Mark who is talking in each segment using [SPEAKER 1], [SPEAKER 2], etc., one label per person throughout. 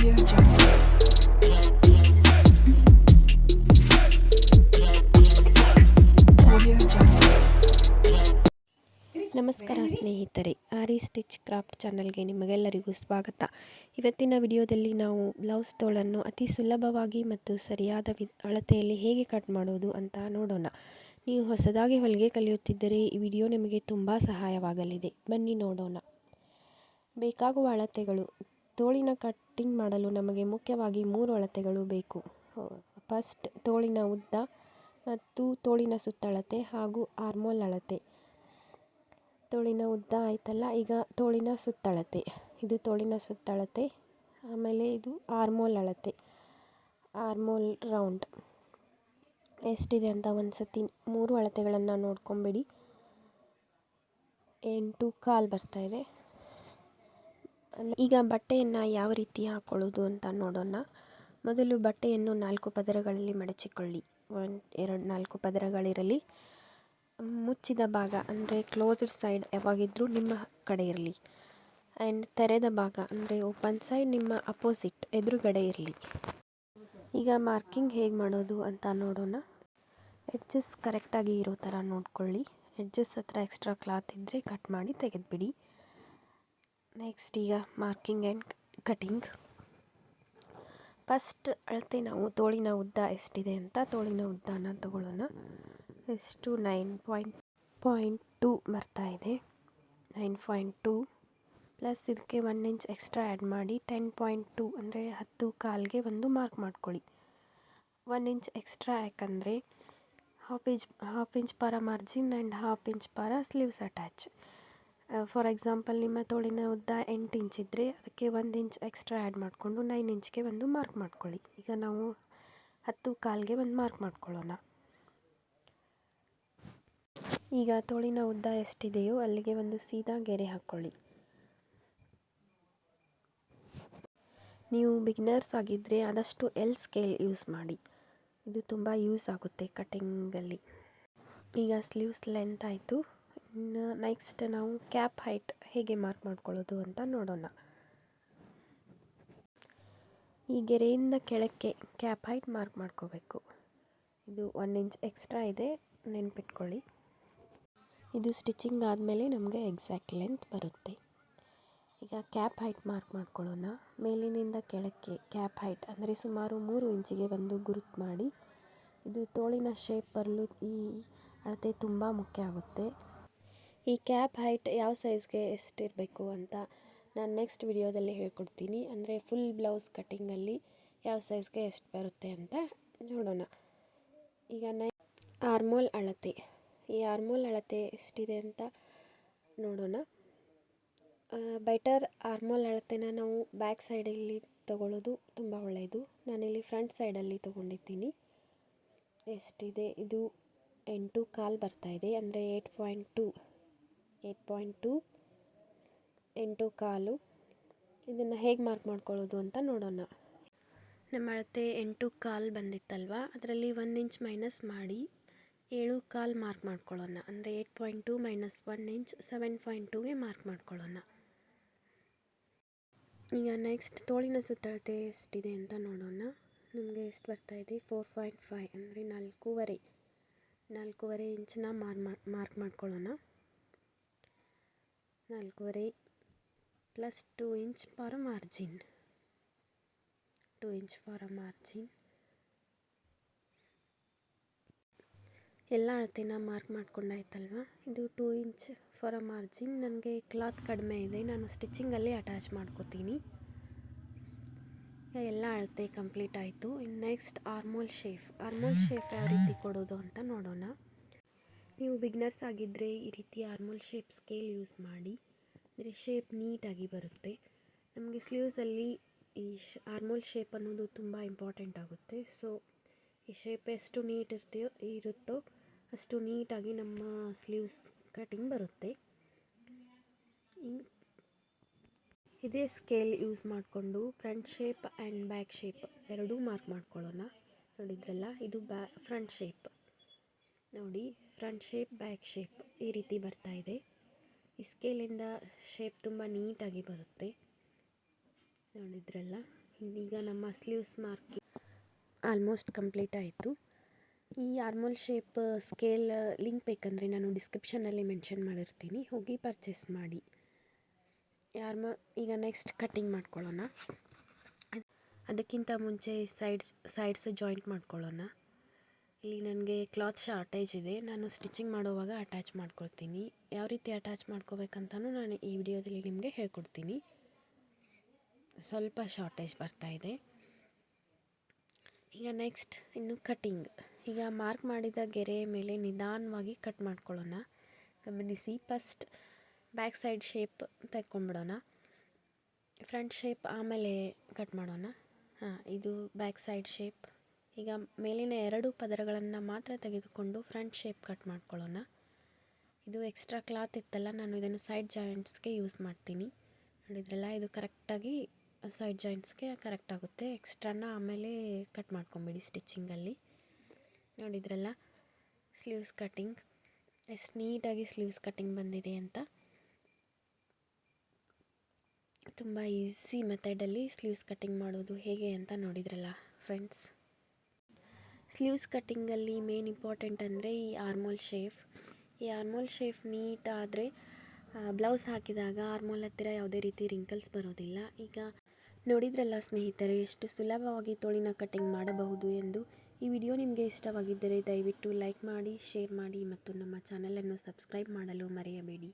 [SPEAKER 1] Audio Jungle. Audio Jungle.
[SPEAKER 2] ನಮಸ್ಕಾರ ಸ್ನೇಹಿತರೆ, ಆರಿ stitch craft ಚಾನಲ್ಗೆ ನಿಮಗೆಲ್ಲರಿಗೂ ಸ್ವಾಗತ. ಇವತ್ತಿನ ವಿಡಿಯೋದಲ್ಲಿ ನಾವು ಬ್ಲೌಸ್ ತೋಳನ್ನು ಅತಿ ಸುಲಭವಾಗಿ ಮತ್ತು ಸರಿಯಾದ ಅಳತೆಯಲ್ಲಿ ಹೇಗೆ ಕಟ್ ಮಾಡೋದು ಅಂತ ನೋಡೋಣ. ನೀವು ಹೊಸದಾಗಿ ಹೊಲಿಗೆ ಕಲಿಯುತ್ತಿದ್ದರೆ ಈ ವಿಡಿಯೋ ನಿಮಗೆ ತುಂಬ ಸಹಾಯವಾಗಲಿದೆ. ಬನ್ನಿ ನೋಡೋಣ. ಬೇಕಾಗುವ ಅಳತೆಗಳು. ತೋಳಿನ ಕಟ್ಟಿಂಗ್ ಮಾಡಲು ನಮಗೆ ಮುಖ್ಯವಾಗಿ 3 ಅಳತೆಗಳು ಬೇಕು. ಫಸ್ಟ್ ತೋಳಿನ ಉದ್ದ ಮತ್ತು ತೋಳಿನ ಸುತ್ತಳತೆ ಹಾಗೂ ಆರ್ಮೋಲ್ ಅಳತೆ. ತೋಳಿನ ಉದ್ದ ಆಯ್ತಲ್ಲ, ಈಗ ತೋಳಿನ ಸುತ್ತಳತೆ. ಇದು ತೋಳಿನ ಸುತ್ತಳತೆ. ಆಮೇಲೆ ಇದು ಆರ್ಮೋಲ್ ಅಳತೆ, ಆರ್ಮೋಲ್ ರೌಂಡ್ ಎಷ್ಟಿದೆ ಅಂತ ಒಂದು ಸತಿ 3 ಅಳತೆಗಳನ್ನು ನೋಡ್ಕೊಂಬಿಡಿ. 8.25 ಬರ್ತಾ ಇದೆ. ಈಗ ಬಟ್ಟೆಯನ್ನು ಯಾವ ರೀತಿ ಹಾಕ್ಕೊಳ್ಳೋದು ಅಂತ ನೋಡೋಣ. ಮೊದಲು ಬಟ್ಟೆಯನ್ನು 4 ಪದರಗಳಲ್ಲಿ ಮಡಚಿಕೊಳ್ಳಿ. 1 2 4 ಪದರಗಳಿರಲಿ. ಮುಚ್ಚಿದ ಭಾಗ ಅಂದರೆ ಕ್ಲೋಸ್ಡ್ ಸೈಡ್ ಯಾವಾಗಿದ್ರೂ ನಿಮ್ಮ ಕಡೆ ಇರಲಿ. ಆ್ಯಂಡ್ ತೆರೆದ ಭಾಗ ಅಂದರೆ ಓಪನ್ ಸೈಡ್ ನಿಮ್ಮ ಅಪೋಸಿಟ್ ಎದುರುಗಡೆ ಇರಲಿ. ಈಗ ಮಾರ್ಕಿಂಗ್ ಹೇಗೆ ಮಾಡೋದು ಅಂತ ನೋಡೋಣ. ಎಡ್ಜಸ್ ಕರೆಕ್ಟಾಗಿ ಇರೋ ಥರ ನೋಡ್ಕೊಳ್ಳಿ. ಎಡ್ಜಸ್ ಹತ್ರ ಎಕ್ಸ್ಟ್ರಾ ಕ್ಲಾತ್ ಇದ್ದರೆ ಕಟ್ ಮಾಡಿ ತೆಗೆದುಬಿಡಿ. ನೆಕ್ಸ್ಟ್ ಈಗ ಮಾರ್ಕಿಂಗ್ ಆ್ಯಂಡ್ ಕಟಿಂಗ್. ಫಸ್ಟ್ ಅಳತೆ ನಾವು ತೋಳಿನ ಉದ್ದ ಎಷ್ಟಿದೆ ಅಂತ ತೋಳಿನ ಉದ್ದನ ತಗೊಳ್ಳೋಣ. ಎಷ್ಟು 9.2 ಬರ್ತಾ ಇದೆ. 9.2 ಪ್ಲಸ್ ಇದಕ್ಕೆ 1 ಇಂಚ್ ಎಕ್ಸ್ಟ್ರಾ ಆ್ಯಡ್ ಮಾಡಿ 10.2 ಅಂದರೆ 10.25ಗೆ ಒಂದು ಮಾರ್ಕ್ ಮಾಡ್ಕೊಳ್ಳಿ. 1 ಇಂಚ್ ಎಕ್ಸ್ಟ್ರಾ ಯಾಕಂದರೆ ಹಾಫ್ ಇಂಚ್ ಪರ ಮಾರ್ಜಿನ್ ಆ್ಯಂಡ್ ಹಾಫ್ ಇಂಚ್ ಪರ ಸ್ಲೀವ್ಸ್ ಅಟ್ಯಾಚ್. ಫಾರ್ ಎಕ್ಸಾಂಪಲ್ ನಿಮ್ಮ ತೋಳಿನ ಉದ್ದ 8 ಇಂಚ್ ಇದ್ದರೆ ಅದಕ್ಕೆ 1 ಇಂಚ್ ಎಕ್ಸ್ಟ್ರಾ ಆ್ಯಡ್ ಮಾಡಿಕೊಂಡು 9 ಇಂಚ್ಗೆ ಒಂದು ಮಾರ್ಕ್ ಮಾಡ್ಕೊಳ್ಳಿ. ಈಗ ನಾವು 10.25ಗೆ ಒಂದು ಮಾರ್ಕ್ ಮಾಡ್ಕೊಳ್ಳೋಣ. ಈಗ ತೋಳಿನ ಉದ್ದ ಎಷ್ಟಿದೆಯೋ ಅಲ್ಲಿಗೆ ಒಂದು ಸೀದಾ ಗೆರೆ ಹಾಕ್ಕೊಳ್ಳಿ. ನೀವು ಬಿಗಿನರ್ಸ್ ಆಗಿದ್ದರೆ ಆದಷ್ಟು ಎಲ್ ಸ್ಕೇಲ್ ಯೂಸ್ ಮಾಡಿ. ಇದು ತುಂಬ ಯೂಸ್ ಆಗುತ್ತೆ ಕಟಿಂಗಲ್ಲಿ. ಈಗ ಸ್ಲೀವ್ಸ್ ಲೆಂತ್ ಆಯಿತು. ಇನ್ನು ನೆಕ್ಸ್ಟ್ ನಾವು ಕ್ಯಾಪ್ ಹೈಟ್ ಹೇಗೆ ಮಾರ್ಕ್ ಮಾಡ್ಕೊಳ್ಳೋದು ಅಂತ ನೋಡೋಣ. ಈ ಗೆರೆಯಿಂದ ಕೆಳಕ್ಕೆ ಕ್ಯಾಪ್ ಹೈಟ್ ಮಾರ್ಕ್ ಮಾಡ್ಕೋಬೇಕು. ಇದು 1 ಇಂಚ್ ಎಕ್ಸ್ಟ್ರಾ ಇದೆ, ನೆನ್ಪಿಟ್ಕೊಳ್ಳಿ. ಇದು ಸ್ಟಿಚಿಂಗ್ ಆದಮೇಲೆ ನಮಗೆ ಎಕ್ಸಾಕ್ಟ್ ಲೆಂತ್ ಬರುತ್ತೆ. ಈಗ ಕ್ಯಾಪ್ ಹೈಟ್ ಮಾರ್ಕ್ ಮಾಡ್ಕೊಳ್ಳೋಣ. ಮೇಲಿನಿಂದ ಕೆಳಕ್ಕೆ ಕ್ಯಾಪ್ ಹೈಟ್ ಅಂದರೆ ಸುಮಾರು 3 ಇಂಚಿಗೆ ಒಂದು ಗುರುತು ಮಾಡಿ. ಇದು ತೋಳಿನ ಶೇಪ್ ಬರಲು ಈ ಅಳತೆ ತುಂಬ ಮುಖ್ಯ ಆಗುತ್ತೆ. ಈ ಕ್ಯಾಪ್ ಹೈಟ್ ಯಾವ ಸೈಜ್ಗೆ ಎಷ್ಟಿರಬೇಕು ಅಂತ ನಾನು ನೆಕ್ಸ್ಟ್ ವಿಡಿಯೋದಲ್ಲಿ ಹೇಳ್ಕೊಡ್ತೀನಿ. ಅಂದರೆ ಫುಲ್ ಬ್ಲೌಸ್ ಕಟ್ಟಿಂಗಲ್ಲಿ ಯಾವ ಸೈಜ್ಗೆ ಎಷ್ಟು ಬರುತ್ತೆ ಅಂತ ನೋಡೋಣ. ಈಗ ಆರ್ಮೋಲ್ ಅಳತೆ. ಈ ಆರ್ಮೋಲ್ ಅಳತೆ ಎಷ್ಟಿದೆ ಅಂತ ನೋಡೋಣ. ಬೆಟರ್ ಆರ್ಮೋಲ್ ಅಳತೆನ ನಾವು ಬ್ಯಾಕ್ ಸೈಡಲ್ಲಿ ತಗೊಳ್ಳೋದು ತುಂಬ ಒಳ್ಳೆಯದು. ನಾನಿಲ್ಲಿ ಫ್ರಂಟ್ ಸೈಡಲ್ಲಿ ತೊಗೊಂಡಿದ್ದೀನಿ. ಎಷ್ಟಿದೆ ಇದು 8.25 ಬರ್ತಾ ಇದೆ. ಅಂದರೆ 8.2 8.25. ಇದನ್ನು ಹೇಗೆ ಮಾರ್ಕ್ ಮಾಡ್ಕೊಳ್ಳೋದು ಅಂತ ನೋಡೋಣ. ನಮ್ಮ ಅಳತೆ 8.25 ಬಂದಿತ್ತಲ್ವ, ಅದರಲ್ಲಿ 1 ಇಂಚ್ ಮೈನಸ್ ಮಾಡಿ 7.25 ಮಾರ್ಕ್ ಮಾಡ್ಕೊಳ್ಳೋಣ. ಅಂದರೆ 8.2 ಮೈನಸ್ 1 ಇಂಚ್ 7.2ಗೆ ಮಾರ್ಕ್ ಮಾಡ್ಕೊಳ್ಳೋಣ. ಈಗ ನೆಕ್ಸ್ಟ್ ತೋಳಿನ ಸುತ್ತಳತೆ ಎಷ್ಟಿದೆ ಅಂತ ನೋಡೋಣ. ನಮಗೆ ಎಷ್ಟು ಬರ್ತಾ ಇದೆ 4.5 ಅಂದರೆ 4.5 ಇಂಚನ್ನ ಮಾರ್ಕ್ ಮಾಡ್ಕೊಳ್ಳೋಣ. 4.5 plus 2 inch for margin. 2 inch for margin. ಎಲ್ಲ ಅಳತೆನ ಮಾರ್ಕ್ ಮಾಡ್ಕೊಂಡಾಯ್ತಲ್ವ. ಇದು 2 ಇಂಚ್ ಫಾರ್ ಮಾರ್ಜಿನ್. ನನಗೆ ಕ್ಲಾತ್ ಕಡಿಮೆ ಇದೆ, ನಾನು ಸ್ಟಿಚಿಂಗಲ್ಲಿ ಅಟ್ಯಾಚ್ ಮಾಡ್ಕೋತೀನಿ. ಎಲ್ಲ ಅಳತೆ ಕಂಪ್ಲೀಟ್ ಆಯಿತು. ಇನ್ನು ನೆಕ್ಸ್ಟ್ ಆರ್ಮೋಲ್ ಶೇಪ್ ಯಾವ ರೀತಿ ಕೊಡೋದು ಅಂತ ನೋಡೋಣ. ನೀವು ಬಿಗ್ನರ್ಸ್ ಆಗಿದ್ದರೆ ಈ ರೀತಿ ಆರ್ಮೋಲ್ ಶೇಪ್ ಸ್ಕೇಲ್ ಯೂಸ್ ಮಾಡಿ. ಅಂದರೆ ಶೇಪ್ ನೀಟಾಗಿ ಬರುತ್ತೆ. ನಮಗೆ ಸ್ಲೀವ್ಸಲ್ಲಿ ಈ ಆರ್ಮೋಲ್ ಶೇಪ್ ಅನ್ನೋದು ತುಂಬ ಇಂಪಾರ್ಟೆಂಟ್ ಆಗುತ್ತೆ. ಸೊ ಈ ಶೇಪ್ ಎಷ್ಟು ನೀಟ್ ಇರುತ್ತೋ ಅಷ್ಟು ನೀಟಾಗಿ ನಮ್ಮ ಸ್ಲೀವ್ಸ್ ಕಟಿಂಗ್ ಬರುತ್ತೆ. ಇದೇ ಸ್ಕೇಲ್ ಯೂಸ್ ಮಾಡಿಕೊಂಡು front shape and back shape ಎರಡೂ ಮಾರ್ಕ್ ಮಾಡ್ಕೊಳ್ಳೋಣ. ನೋಡಿದ್ರಲ್ಲ, ಇದು ಫ್ರಂಟ್ ಶೇಪ್. ನೋಡಿ, ಫ್ರಂಟ್ ಶೇಪ್ ಬ್ಯಾಕ್ ಶೇಪ್ ಈ ರೀತಿ ಬರ್ತಾ ಇದೆ. ಈ ಸ್ಕೇಲಿಂದ ಶೇಪ್ ತುಂಬ ನೀಟಾಗಿ ಬರುತ್ತೆ. ನೋಡಿದ್ರಲ್ಲ, ಈಗ ನಮ್ಮ ಸ್ಲೀವ್ಸ್ ಮಾರ್ಕಿಂಗ್ ಆಲ್ಮೋಸ್ಟ್ ಕಂಪ್ಲೀಟ್ ಆಯಿತು. ಈ ಆರ್ಮೋಲ್ ಶೇಪ್ ಸ್ಕೇಲ್ ಲಿಂಕ್ ಬೇಕಂದರೆ ನಾನು ಡಿಸ್ಕ್ರಿಪ್ಷನಲ್ಲಿ ಮೆನ್ಷನ್ ಮಾಡಿರ್ತೀನಿ, ಹೋಗಿ ಪರ್ಚೇಸ್ ಮಾಡಿ. ಈಗ ನೆಕ್ಸ್ಟ್ ಕಟ್ಟಿಂಗ್ ಮಾಡ್ಕೊಳ್ಳೋಣ. ಅದಕ್ಕಿಂತ ಮುಂಚೆ ಸೈಡ್ಸ್ ಜಾಯಿಂಟ್ ಮಾಡ್ಕೊಳ್ಳೋಣ. ಇಲ್ಲಿ ನನಗೆ ಕ್ಲಾತ್ ಶಾರ್ಟೇಜ್ ಇದೆ, ನಾನು ಸ್ಟಿಚಿಂಗ್ ಮಾಡುವಾಗ ಅಟ್ಯಾಚ್ ಮಾಡ್ಕೊಳ್ತೀನಿ. ಯಾವ ರೀತಿ ಅಟ್ಯಾಚ್ ಮಾಡ್ಕೋಬೇಕಂತಲೂ ನಾನು ಈ ವಿಡಿಯೋದಲ್ಲಿ ನಿಮಗೆ ಹೇಳ್ಕೊಡ್ತೀನಿ. ಸ್ವಲ್ಪ ಶಾರ್ಟೇಜ್ ಬರ್ತಾಯಿದೆ. ಈಗ ನೆಕ್ಸ್ಟ್ ಇನ್ನು ಕಟ್ಟಿಂಗ್. ಈಗ ಮಾರ್ಕ್ ಮಾಡಿದ ಗೆರೆ ಮೇಲೆ ನಿಧಾನವಾಗಿ ಕಟ್ ಮಾಡ್ಕೊಳ್ಳೋಣ. ಗಮನಿಸಿ, ಫಸ್ಟ್ ಬ್ಯಾಕ್ ಸೈಡ್ ಶೇಪ್ ತೆಕ್ಕೊಂಬಿಡೋಣ. ಫ್ರಂಟ್ ಶೇಪ್ ಆಮೇಲೆ ಕಟ್ ಮಾಡೋಣ. ಇದು ಬ್ಯಾಕ್ ಸೈಡ್ ಶೇಪ್. ಈಗ ಮೇಲಿನ 2 ಪದರಗಳನ್ನು ಮಾತ್ರ ತೆಗೆದುಕೊಂಡು ಫ್ರಂಟ್ ಶೇಪ್ ಕಟ್ ಮಾಡ್ಕೊಳ್ಳೋಣ. ಇದು ಎಕ್ಸ್ಟ್ರಾ ಕ್ಲಾತ್ ಇತ್ತಲ್ಲ, ನಾನು ಇದನ್ನು ಸೈಡ್ ಜಾಯಿಂಟ್ಸ್ಗೆ ಯೂಸ್ ಮಾಡ್ತೀನಿ. ನೋಡಿದ್ರಲ್ಲ, ಇದು ಕರೆಕ್ಟಾಗಿ ಸೈಡ್ ಜಾಯಿಂಟ್ಸ್ಗೆ ಕರೆಕ್ಟ್ ಆಗುತ್ತೆ. ಎಕ್ಸ್ಟ್ರಾನ ಆಮೇಲೆ ಕಟ್ ಮಾಡ್ಕೊಂಬಿಡಿ ಸ್ಟಿಚಿಂಗಲ್ಲಿ. ನೋಡಿದ್ರಲ್ಲ ಸ್ಲೀವ್ಸ್ ಕಟ್ಟಿಂಗ್ ಎಷ್ಟು ನೀಟಾಗಿ ಸ್ಲೀವ್ಸ್ ಕಟ್ಟಿಂಗ್ ಬಂದಿದೆ ಅಂತ. ತುಂಬ ಈಸಿ ಮೆಥಡಲ್ಲಿ ಸ್ಲೀವ್ಸ್ ಕಟ್ಟಿಂಗ್ ಮಾಡೋದು ಹೇಗೆ ಅಂತ ನೋಡಿದ್ರಲ್ಲ ಫ್ರೆಂಡ್ಸ್. ಸ್ಲೀವ್ಸ್ ಕಟ್ಟಿಂಗಲ್ಲಿ ಮೇನ್ ಇಂಪಾರ್ಟೆಂಟ್ ಅಂದರೆ ಈ ಆರ್ಮೋಲ್ ಶೇಪ್. ಈ ಆರ್ಮೋಲ್ ಶೇಪ್ ನೀಟ್ ಆದರೆ ಬ್ಲೌಸ್ ಹಾಕಿದಾಗ ಆರ್ಮೋಲ್ ಹತ್ತಿರ ಯಾವುದೇ ರೀತಿ ರಿಂಕಲ್ಸ್ ಬರೋದಿಲ್ಲ. ಈಗ ನೋಡಿದ್ರಲ್ಲ ಸ್ನೇಹಿತರೆ, ಎಷ್ಟು ಸುಲಭವಾಗಿ ತೋಳಿನ ಕಟ್ಟಿಂಗ್ ಮಾಡಬಹುದು ಎಂದು. ಈ ವಿಡಿಯೋ ನಿಮಗೆ ಇಷ್ಟವಾಗಿದ್ದರೆ ದಯವಿಟ್ಟು ಲೈಕ್ ಮಾಡಿ, ಶೇರ್ ಮಾಡಿ ಮತ್ತು ನಮ್ಮ ಚಾನಲನ್ನು ಸಬ್ಸ್ಕ್ರೈಬ್ ಮಾಡಲು ಮರೆಯಬೇಡಿ.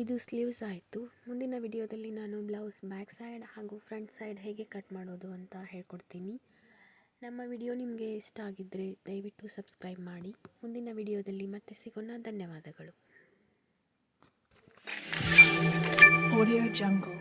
[SPEAKER 2] ಇದು ಸ್ಲೀವ್ಸ್ ಆಯಿತು. ಮುಂದಿನ ವಿಡಿಯೋದಲ್ಲಿ ನಾನು ಬ್ಲೌಸ್ ಬ್ಯಾಕ್ ಸೈಡ್ ಹಾಗೂ ಫ್ರಂಟ್ ಸೈಡ್ ಹೇಗೆ ಕಟ್ ಮಾಡೋದು ಅಂತ ಹೇಳ್ಕೊಡ್ತೀನಿ. ನಮ್ಮ ವಿಡಿಯೋ ನಿಮಗೆ ಇಷ್ಟ ಆಗಿದ್ದರೆ ದಯವಿಟ್ಟು ಸಬ್ಸ್ಕ್ರೈಬ್ ಮಾಡಿ. ಮುಂದಿನ ವಿಡಿಯೋದಲ್ಲಿ ಮತ್ತೆ ಸಿಗೋಣ. ಧನ್ಯವಾದಗಳು.
[SPEAKER 1] Audio Jungle.